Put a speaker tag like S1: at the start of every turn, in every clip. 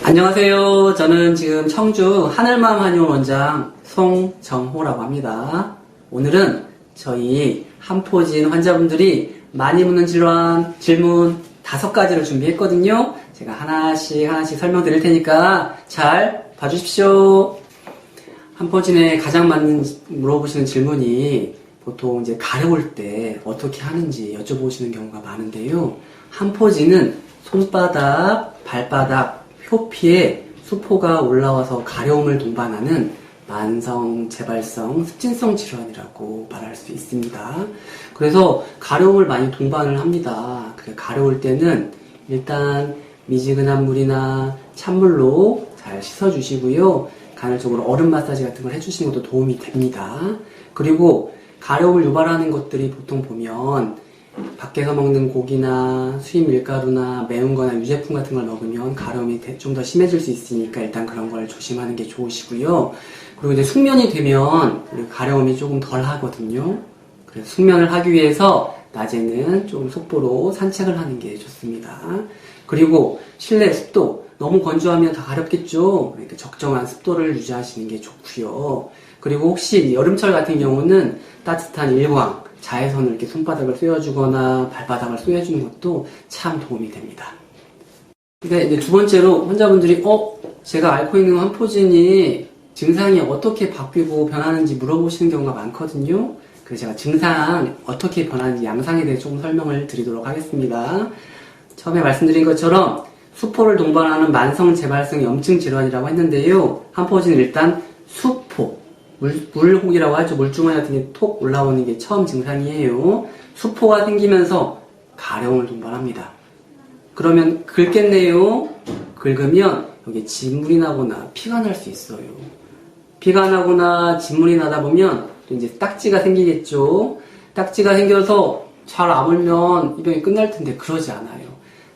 S1: 안녕하세요. 저는 지금 청주 하늘마음 한의원 원장 송정호라고 합니다. 오늘은 저희 한포진 환자분들이 많이 묻는 질문 5가지를 준비했거든요. 제가 하나씩 설명드릴 테니까 잘 봐주십시오. 한포진에 가장 물어보시는 질문이 보통 이제 가려울 때 어떻게 하는지 여쭤보시는 경우가 많은데요. 한포진은 손바닥, 발바닥, 표피에 수포가 올라와서 가려움을 동반하는 만성 재발성 습진성 질환이라고 말할 수 있습니다. 그래서 가려움을 많이 동반을 합니다. 가려울 때는 일단 미지근한 물이나 찬물로 잘 씻어주시고요. 간헐적으로 얼음 마사지 같은 걸 해주시는 것도 도움이 됩니다. 그리고 가려움을 유발하는 것들이 보통 보면 밖에서 먹는 고기나 수입 밀가루나 매운 거나 유제품 같은 걸 먹으면 가려움이 좀 더 심해질 수 있으니까 일단 그런 걸 조심하는 게 좋으시고요. 그리고 이제 숙면이 되면 가려움이 조금 덜 하거든요. 그래서 숙면을 하기 위해서 낮에는 좀 속보로 산책을 하는 게 좋습니다. 그리고 실내 습도 너무 건조하면 다 가렵겠죠. 그러니까 적정한 습도를 유지하시는 게 좋고요. 그리고 혹시 여름철 같은 경우는 따뜻한 일광, 자외선을 이렇게 손바닥을 쏘여주거나 발바닥을 쏘여주는 것도 참 도움이 됩니다. 그러니까 이제 두 번째로 환자분들이 제가 앓고 있는 한포진이 증상이 어떻게 바뀌고 변하는지 물어보시는 경우가 많거든요. 그래서 제가 증상 어떻게 변하는지 양상에 대해 조금 설명을 드리도록 하겠습니다. 처음에 말씀드린 것처럼 수포를 동반하는 만성 재발성 염증 질환이라고 했는데요. 한포진은 일단 수포, 물혹이라고 하죠. 물주머니 같은 게 톡 올라오는 게 처음 증상이에요. 수포가 생기면서 가려움을 동반합니다. 그러면 긁겠네요. 긁으면 여기 진물이 나거나 피가 날 수 있어요. 피가 나거나 진물이 나다 보면 또 이제 딱지가 생기겠죠. 딱지가 생겨서 잘 아물면 이 병이 끝날 텐데 그러지 않아요.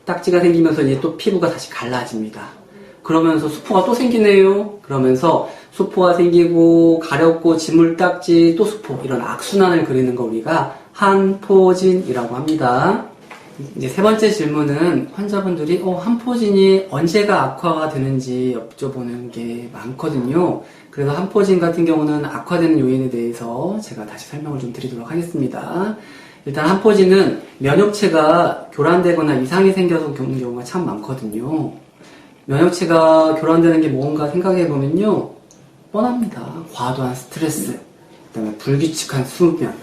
S1: 딱지가 생기면서 이제 또 피부가 다시 갈라집니다. 그러면서 수포가 또 생기네요. 그러면서 수포가 생기고 가렵고 진물딱지 또 수포 이런 악순환을 그리는 거 우리가 한포진이라고 합니다. 이제 세 번째 질문은 환자분들이 한포진이 언제가 악화가 되는지 여쭤보는 게 많거든요. 그래서 한포진 같은 경우는 악화되는 요인에 대해서 제가 다시 설명을 좀 드리도록 하겠습니다. 일단 한포진은 면역체가 교란되거나 이상이 생겨서 겪는 경우가 참 많거든요. 면역체가 교란되는 게 뭔가 생각해보면요. 뻔합니다. 과도한 스트레스, 그다음에 불규칙한 수면,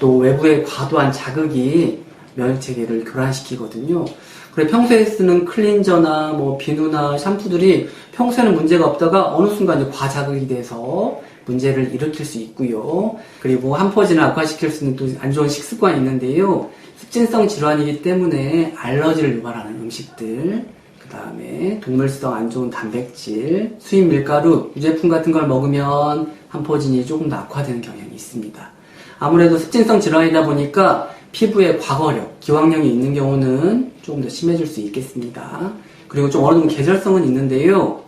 S1: 또 외부의 과도한 자극이 면역체계를 교란시키거든요. 그래 평소에 쓰는 클렌저나 비누나 샴푸들이 평소에는 문제가 없다가 어느 순간 이제 과자극이 돼서 문제를 일으킬 수 있고요. 그리고 한포진을 악화시킬 수 있는 또 안 좋은 식습관이 있는데요. 습진성 질환이기 때문에 알러지를 유발하는 음식들, 그 다음에 동물성 안 좋은 단백질, 수입 밀가루, 유제품 같은 걸 먹으면 한포진이 조금 더 악화되는 경향이 있습니다. 아무래도 습진성 질환이다 보니까 피부에 과거력, 기왕력이 있는 경우는 조금 더 심해질 수 있겠습니다. 그리고 좀 어느 정도 계절성은 있는데요.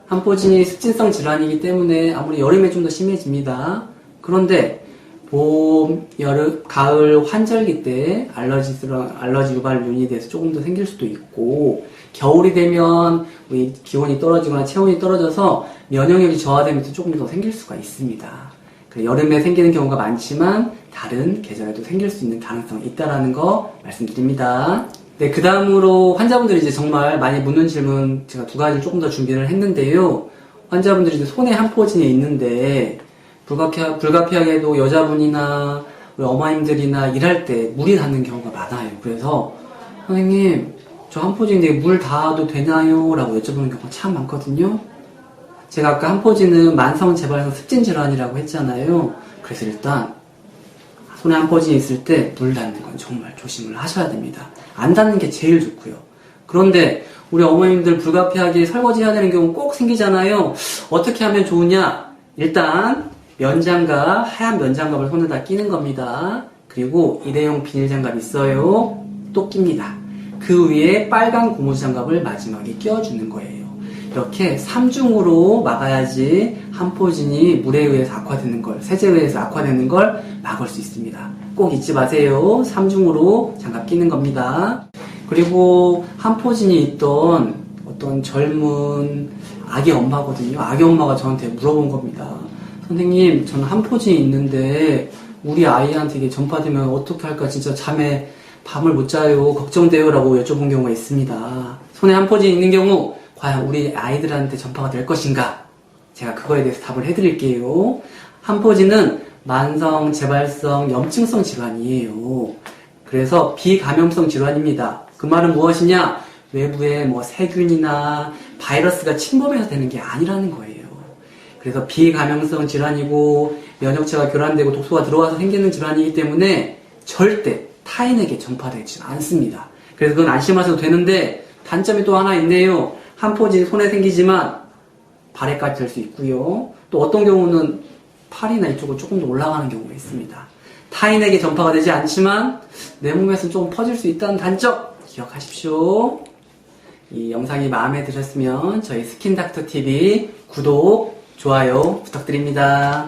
S1: 한포진이 습진성 질환이기 때문에 아무리 여름에 좀 더 심해집니다. 그런데 봄, 여름, 가을, 환절기 때 알러지 유발 요인에 대해서 조금 더 생길 수도 있고, 겨울이 되면 우리 기온이 떨어지거나 체온이 떨어져서 면역력이 저하되면서 조금 더 생길 수가 있습니다. 여름에 생기는 경우가 많지만 다른 계절에도 생길 수 있는 가능성이 있다는 거 말씀드립니다. 네, 그 다음으로 환자분들이 이제 정말 많이 묻는 질문 제가 2가지를 조금 더 준비를 했는데요. 환자분들이 이제 손에 한포진이 있는데 불가피하게도 여자분이나 우리 어머님들이나 일할 때 물이 닿는 경우가 많아요. 그래서 선생님 저 한포진인데 물 닿아도 되나요? 라고 여쭤보는 경우가 참 많거든요. 제가 아까 한포진은 만성 재발성 습진 질환이라고 했잖아요. 그래서 일단 손에 한포진이 있을 때 물 닿는 건 정말 조심을 하셔야 됩니다. 안 닿는 게 제일 좋고요. 그런데 우리 어머님들 불가피하게 설거지 해야 되는 경우 꼭 생기잖아요. 어떻게 하면 좋으냐? 일단 면장갑, 하얀 면장갑을 손에다 끼는 겁니다. 그리고 일회용 비닐장갑 있어요. 또 낍니다. 그 위에 빨간 고무장갑을 마지막에 끼워주는 거예요. 이렇게 3중으로 막아야지 한포진이 물에 의해서 악화되는 걸, 세제에 의해서 악화되는 걸 막을 수 있습니다. 꼭 잊지 마세요. 3중으로 장갑 끼는 겁니다. 그리고 한포진이 있던 어떤 젊은 아기 엄마거든요. 아기 엄마가 저한테 물어본 겁니다. 선생님, 저는 한포진이 있는데 우리 아이한테 이게 전파되면 어떻게 할까? 진짜 잠에 밤을 못 자요. 걱정돼요. 라고 여쭤본 경우가 있습니다. 손에 한포진이 있는 경우 과연 우리 아이들한테 전파가 될 것인가? 제가 그거에 대해서 답을 해드릴게요. 한포진은 만성 재발성 염증성 질환이에요. 그래서 비감염성 질환입니다. 그 말은 무엇이냐? 외부에 뭐 세균이나 바이러스가 침범해서 되는 게 아니라는 거예요. 그래서 비감염성 질환이고 면역체가 교란되고 독소가 들어와서 생기는 질환이기 때문에 절대 타인에게 전파되지 않습니다. 그래서 그건 안심하셔도 되는데 단점이 또 하나 있네요. 한포진 손에 생기지만 발에까지 될 수 있고요. 또 어떤 경우는 팔이나 이쪽으로 조금 더 올라가는 경우가 있습니다. 타인에게 전파가 되지 않지만 내 몸에서는 조금 퍼질 수 있다는 단점 기억하십시오. 이 영상이 마음에 드셨으면 저희 스킨닥터TV 구독, 좋아요 부탁드립니다.